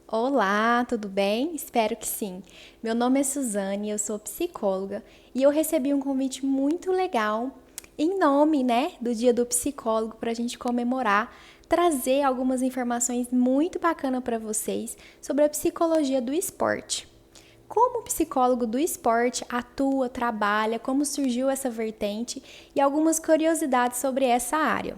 Olá, tudo bem? Espero que sim. Meu nome é Suzane, eu sou psicóloga e eu recebi um convite muito legal em nome, do Dia do Psicólogo para a gente comemorar, trazer algumas informações muito bacanas para vocês sobre a psicologia do esporte. Como o psicólogo do esporte atua, trabalha, como surgiu essa vertente e algumas curiosidades sobre essa área.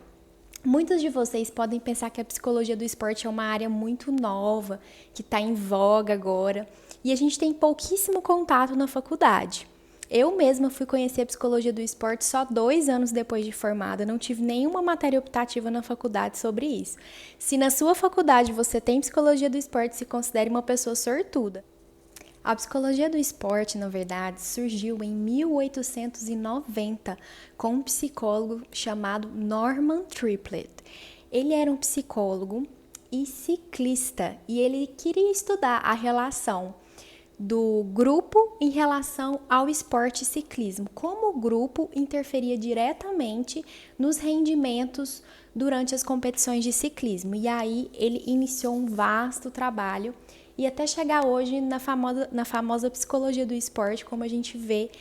Muitos de vocês podem pensar que a psicologia do esporte é uma área muito nova, que está em voga agora, e a gente tem pouquíssimo contato na faculdade. Eu mesma fui conhecer a psicologia do esporte só 2 anos depois de formada, não tive nenhuma matéria optativa na faculdade sobre isso. Se na sua faculdade você tem psicologia do esporte, se considere uma pessoa sortuda. A psicologia do esporte, na verdade, surgiu em 1890 com um psicólogo chamado Norman Triplett. Ele era um psicólogo e ciclista e ele queria estudar a relação do grupo em relação ao esporte ciclismo, como o grupo interferia diretamente nos rendimentos durante as competições de ciclismo. E aí ele iniciou um vasto trabalho e até chegar hoje na famosa psicologia do esporte, como a gente vê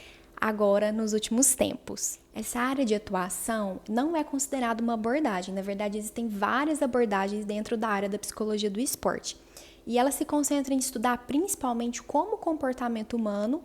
agora nos últimos tempos. Essa área de atuação não é considerada uma abordagem, na verdade existem várias abordagens dentro da área da psicologia do esporte. E ela se concentra em estudar principalmente como o comportamento humano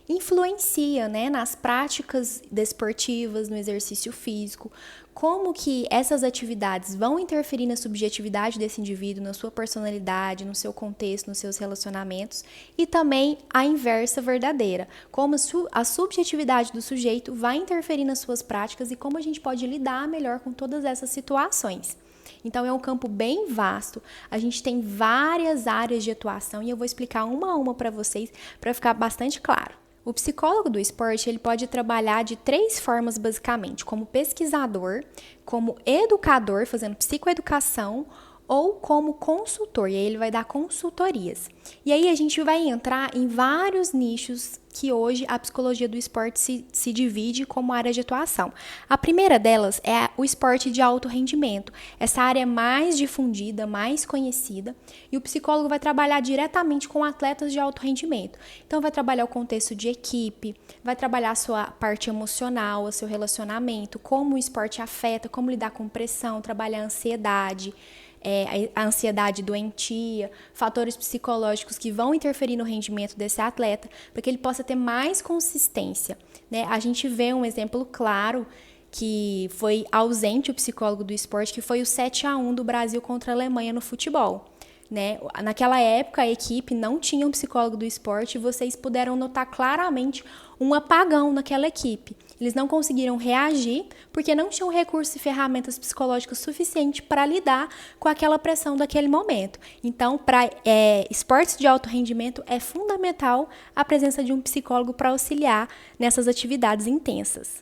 influencia, nas práticas desportivas, no exercício físico, como que essas atividades vão interferir na subjetividade desse indivíduo, na sua personalidade, no seu contexto, nos seus relacionamentos, e também a inversa verdadeira, como a subjetividade do sujeito vai interferir nas suas práticas e como a gente pode lidar melhor com todas essas situações. Então é um campo bem vasto, a gente tem várias áreas de atuação e eu vou explicar uma a uma para vocês para ficar bastante claro. O psicólogo do esporte ele pode trabalhar de 3 formas basicamente, como pesquisador, como educador, fazendo psicoeducação, ou como consultor, e aí ele vai dar consultorias. E aí a gente vai entrar em vários nichos que hoje a psicologia do esporte se divide como área de atuação. A primeira delas é o esporte de alto rendimento. Essa área é mais difundida, mais conhecida, e o psicólogo vai trabalhar diretamente com atletas de alto rendimento. Então vai trabalhar o contexto de equipe, vai trabalhar a sua parte emocional, o seu relacionamento, como o esporte afeta, como lidar com pressão, trabalhar a ansiedade, a ansiedade doentia, fatores psicológicos que vão interferir no rendimento desse atleta, para que ele possa ter mais consistência. A gente vê um exemplo claro que foi ausente o psicólogo do esporte, que foi o 7-1 do Brasil contra a Alemanha no futebol. Naquela época, a equipe não tinha um psicólogo do esporte e vocês puderam notar claramente um apagão naquela equipe. Eles não conseguiram reagir porque não tinham recursos e ferramentas psicológicas suficientes para lidar com aquela pressão daquele momento. Então, para esportes de alto rendimento, é fundamental a presença de um psicólogo para auxiliar nessas atividades intensas.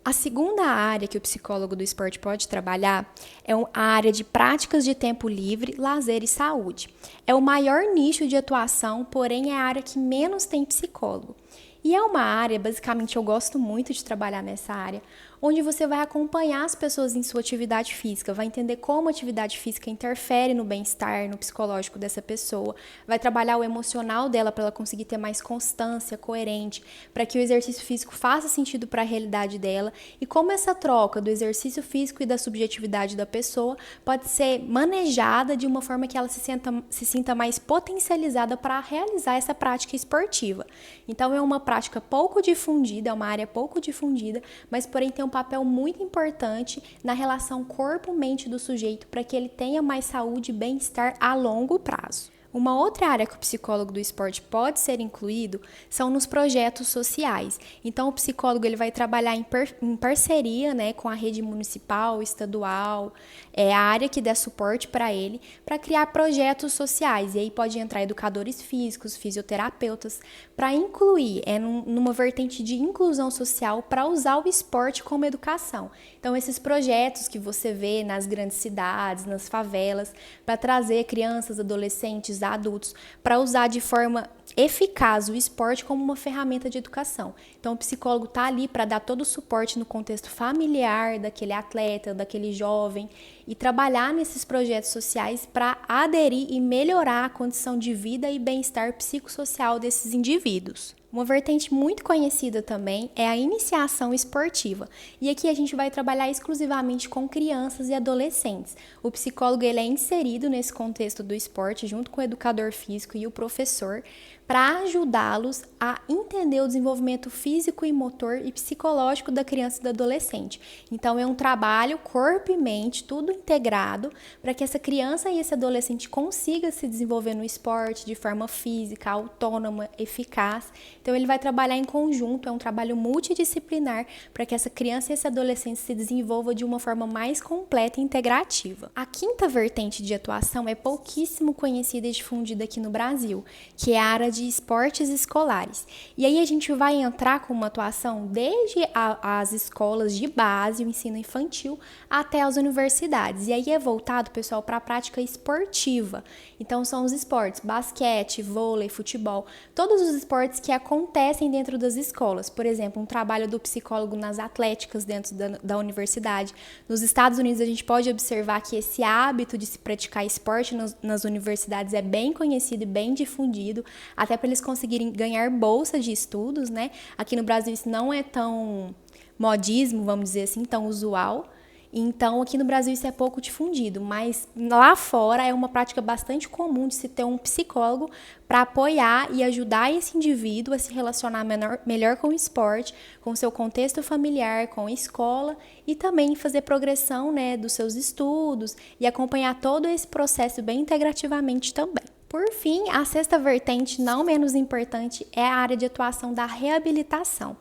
A segunda área que o psicólogo do esporte pode trabalhar é a área de práticas de tempo livre, lazer e saúde. É o maior nicho de atuação, porém é a área que menos tem psicólogo. E é uma área, basicamente eu gosto muito de trabalhar nessa área, onde você vai acompanhar as pessoas em sua atividade física, vai entender como a atividade física interfere no bem-estar, no psicológico dessa pessoa, vai trabalhar o emocional dela para ela conseguir ter mais constância, coerente, para que o exercício físico faça sentido para a realidade dela e como essa troca do exercício físico e da subjetividade da pessoa pode ser manejada de uma forma que ela se sinta mais potencializada para realizar essa prática esportiva. Então é uma prática pouco difundida, é uma área pouco difundida, mas porém tem um papel muito importante na relação corpo-mente do sujeito para que ele tenha mais saúde e bem-estar a longo prazo. Uma outra área que o psicólogo do esporte pode ser incluído são nos projetos sociais. Então, o psicólogo ele vai trabalhar em parceria com a rede municipal, estadual, a área que der suporte para ele, para criar projetos sociais. E aí pode entrar educadores físicos, fisioterapeutas, para incluir, numa vertente de inclusão social, para usar o esporte como educação. Então, esses projetos que você vê nas grandes cidades, nas favelas, para trazer crianças, adolescentes, adultos, para usar de forma eficaz o esporte como uma ferramenta de educação. Então, o psicólogo está ali para dar todo o suporte no contexto familiar daquele atleta, daquele jovem, e trabalhar nesses projetos sociais para aderir e melhorar a condição de vida e bem-estar psicossocial desses indivíduos. Uma vertente muito conhecida também é a iniciação esportiva. E aqui a gente vai trabalhar exclusivamente com crianças e adolescentes. O psicólogo ele é inserido nesse contexto do esporte junto com o educador físico e o professor para ajudá-los a entender o desenvolvimento físico e motor e psicológico da criança e do adolescente. Então é um trabalho corpo e mente, tudo integrado, para que essa criança e esse adolescente consiga se desenvolver no esporte de forma física, autônoma, eficaz. Então ele vai trabalhar em conjunto, é um trabalho multidisciplinar para que essa criança e esse adolescente se desenvolva de uma forma mais completa e integrativa. A quinta vertente de atuação é pouquíssimo conhecida e difundida aqui no Brasil, que é a área de esportes escolares. E aí a gente vai entrar com uma atuação desde as escolas de base, o ensino infantil, até as universidades. E aí é voltado, pessoal, para a prática esportiva. Então são os esportes, basquete, vôlei, futebol, todos os esportes que acontecem dentro das escolas. Por exemplo, um trabalho do psicólogo nas atléticas dentro da universidade. Nos Estados Unidos a gente pode observar que esse hábito de se praticar esporte nas universidades é bem conhecido e bem difundido, até para eles conseguirem ganhar bolsa de estudos, né? Aqui no Brasil isso não é tão modismo, vamos dizer assim, tão usual. Então, aqui no Brasil isso é pouco difundido, mas lá fora é uma prática bastante comum de se ter um psicólogo para apoiar e ajudar esse indivíduo a se relacionar melhor com o esporte, com o seu contexto familiar, com a escola e também fazer progressão, né, dos seus estudos e acompanhar todo esse processo bem integrativamente também. Por fim, a sexta vertente, não menos importante, é a área de atuação da reabilitação.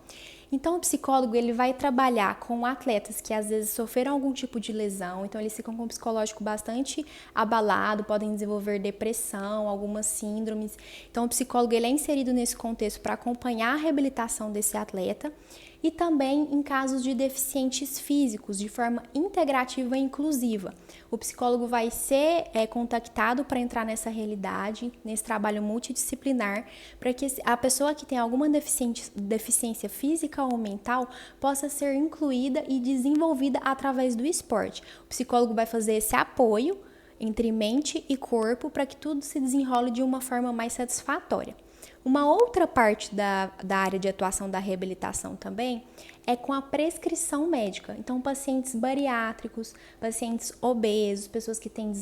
Então, o psicólogo ele vai trabalhar com atletas que às vezes sofreram algum tipo de lesão, então eles ficam com um psicológico bastante abalado, podem desenvolver depressão, algumas síndromes. Então, o psicólogo ele é inserido nesse contexto para acompanhar a reabilitação desse atleta e também em casos de deficientes físicos, de forma integrativa e inclusiva. O psicólogo vai ser contactado para entrar nessa realidade, nesse trabalho multidisciplinar, para que a pessoa que tem alguma deficiência física ou mental possa ser incluída e desenvolvida através do esporte. O psicólogo vai fazer esse apoio entre mente e corpo para que tudo se desenrole de uma forma mais satisfatória. Uma outra parte da área de atuação da reabilitação também é com a prescrição médica. Então, pacientes bariátricos, pacientes obesos, pessoas que têm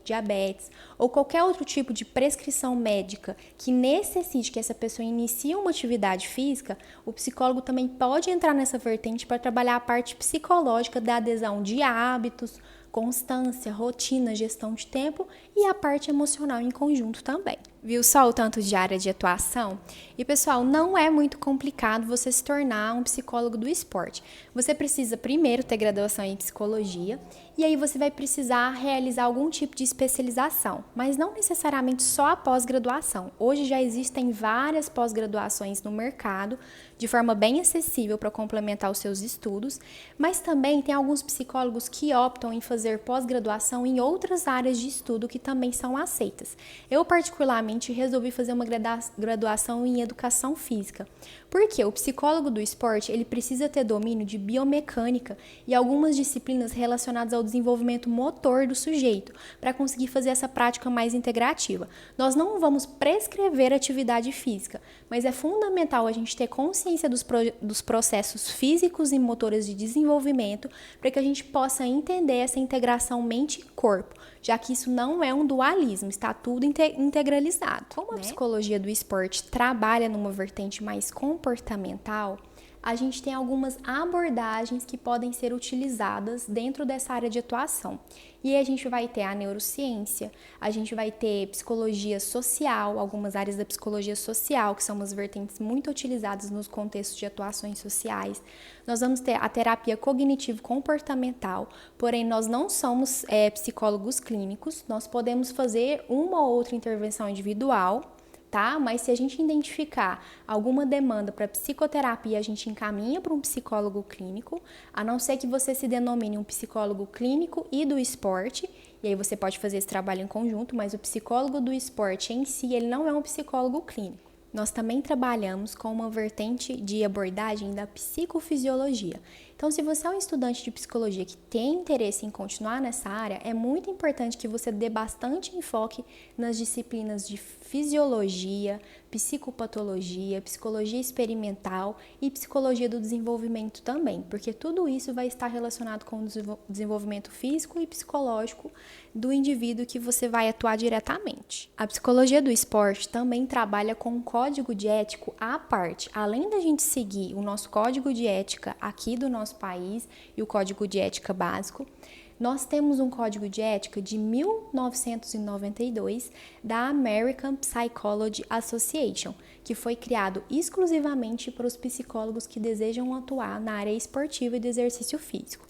diabetes ou qualquer outro tipo de prescrição médica que necessite que essa pessoa inicie uma atividade física, o psicólogo também pode entrar nessa vertente para trabalhar a parte psicológica da adesão de hábitos, constância, rotina, gestão de tempo e a parte emocional em conjunto também. Viu só o tanto de área de atuação? E pessoal, não é muito complicado você se tornar um psicólogo do esporte. Você precisa primeiro ter graduação em psicologia e aí você vai precisar realizar algum tipo de especialização, mas não necessariamente só a pós-graduação. Hoje já existem várias pós-graduações no mercado de forma bem acessível para complementar os seus estudos, mas também tem alguns psicólogos que optam em fazer pós-graduação em outras áreas de estudo que também são aceitas. Eu particularmente resolvi fazer uma graduação em educação física. Porque o psicólogo do esporte, ele precisa ter domínio de biomecânica e algumas disciplinas relacionadas ao desenvolvimento motor do sujeito, para conseguir fazer essa prática mais integrativa. Nós não vamos prescrever atividade física, mas é fundamental a gente ter consciência dos processos físicos e motores de desenvolvimento, para que a gente possa entender essa integração mente-corpo, já que isso não é um dualismo, está tudo integralizado. Como a psicologia do esporte trabalha numa vertente mais comportamental, a gente tem algumas abordagens que podem ser utilizadas dentro dessa área de atuação. E aí a gente vai ter a neurociência, a gente vai ter psicologia social, algumas áreas da psicologia social, que são umas vertentes muito utilizadas nos contextos de atuações sociais. Nós vamos ter a terapia cognitivo-comportamental, porém nós não somos psicólogos clínicos, nós podemos fazer uma ou outra intervenção individual, tá? Mas se a gente identificar alguma demanda para psicoterapia, a gente encaminha para um psicólogo clínico, a não ser que você se denomine um psicólogo clínico e do esporte, e aí você pode fazer esse trabalho em conjunto, mas o psicólogo do esporte em si, ele não é um psicólogo clínico. Nós também trabalhamos com uma vertente de abordagem da psicofisiologia. Então, se você é um estudante de psicologia que tem interesse em continuar nessa área, é muito importante que você dê bastante enfoque nas disciplinas de fisiologia, psicopatologia, psicologia experimental e psicologia do desenvolvimento também, porque tudo isso vai estar relacionado com o desenvolvimento físico e psicológico do indivíduo que você vai atuar diretamente. A psicologia do esporte também trabalha com um código de ético à parte. Além da gente seguir o nosso código de ética aqui do nosso país e o código de ética básico, nós temos um código de ética de 1992 da American Psychology Association, que foi criado exclusivamente para os psicólogos que desejam atuar na área esportiva e do exercício físico.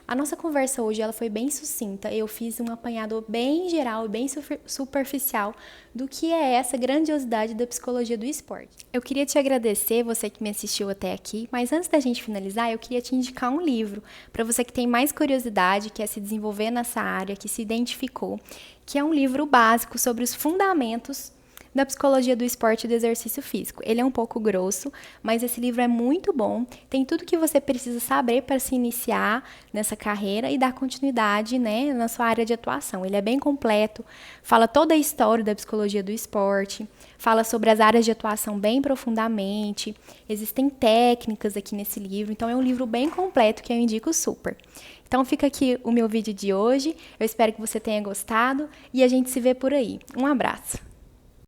A nossa conversa hoje ela foi bem sucinta, eu fiz um apanhado bem geral e bem superficial do que é essa grandiosidade da psicologia do esporte. Eu queria te agradecer, você que me assistiu até aqui, mas antes da gente finalizar, eu queria te indicar um livro para você que tem mais curiosidade, quer se desenvolver nessa área, que se identificou, que é um livro básico sobre os fundamentos da psicologia do esporte e do exercício físico. Ele é um pouco grosso, mas esse livro é muito bom, tem tudo que você precisa saber para se iniciar nessa carreira e dar continuidade, né, na sua área de atuação. Ele é bem completo, fala toda a história da psicologia do esporte, fala sobre as áreas de atuação bem profundamente, existem técnicas aqui nesse livro, então é um livro bem completo que eu indico super. Então fica aqui o meu vídeo de hoje, eu espero que você tenha gostado e a gente se vê por aí. Um abraço!